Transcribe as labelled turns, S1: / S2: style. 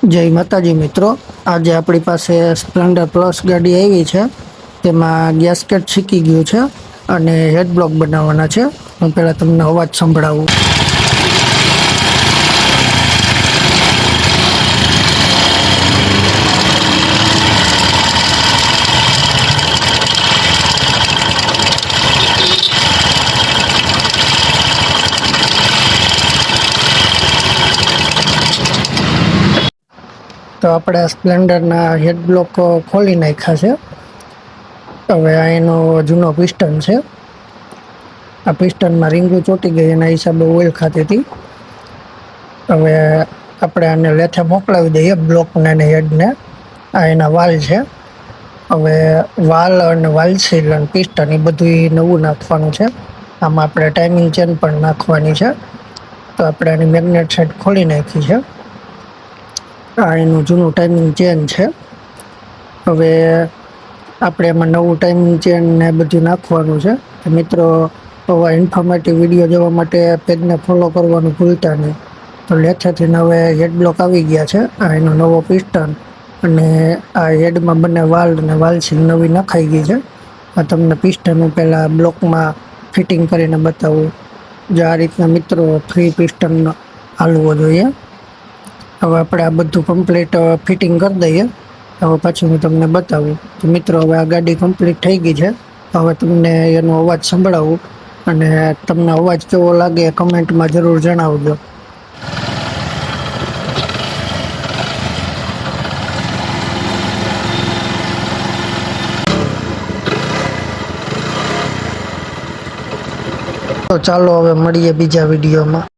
S1: જય માતાજી મિત્રો, આજે આપણી પાસે સ્પ્લેન્ડર પ્લસ ગાડી આવી છે. તેમાં ગેસકેટ શીખી ગયું છે અને હેડ બ્લોક બનાવવાના છે. હું પહેલાં તમને અવાજ સંભળાવું. તો આપણે સ્પ્લેન્ડરના હેડ બ્લોક ખોલી નાખ્યા છે. હવે આ એનો જૂનો પિસ્ટન છે. આ પિસ્ટનમાં રીંગો ચોંટી ગઈ, એના હિસાબે ઓઇલ ખાતી હતી. હવે આપણે આને લેથે મોકલાવી દઈએ, બ્લોકને અને હેડને. આ એના વાલ છે. હવે વાલ અને વાલ સીલ અને પિસ્ટન એ બધું નવું નાખવાનું છે. આમાં આપણે ટાઈમિંગ ચેન પણ નાખવાની છે. તો આપણે આની મેગ્નેટ સાઈડ ખોલી નાખી છે. આ એનું જૂનું ટાઈમિંગ ચેન છે. હવે આપણે એમાં નવું ટાઈમિંગ ચેન ને બધું નાખવાનું છે. મિત્રો, આવા ઇન્ફોર્મેટિવ વિડીયો જોવા માટે પેજને ફોલો કરવાનું ભૂલતા નહીં. તો લેથેથી હવે હેડ બ્લોક આવી ગયા છે. આ એનો નવો પિસ્ટન અને આ હેડમાં બંને વાલ અને વાલસીલ નવી નખાઈ ગઈ છે. આ તમને પિસ્ટન હું પહેલાં બ્લોકમાં ફિટિંગ કરીને બતાવું. જો આ રીતના મિત્રો ફ્રી પિસ્ટન હાલવો જોઈએ. હવે આપણે આ બધું કમ્પ્લીટ ફિટિંગ કરી દઈએ. હવે પછી હું તમને બતાવું. તો મિત્રો, હવે આ ગાડી કમ્પ્લીટ થઈ ગઈ છે. હવે તમને એનો અવાજ સંભળાવું અને તમને અવાજ કેવો લાગે એ કમેન્ટમાં જરૂર જણાવજો. તો ચાલો હવે મળીએ બીજા વિડીયોમાં.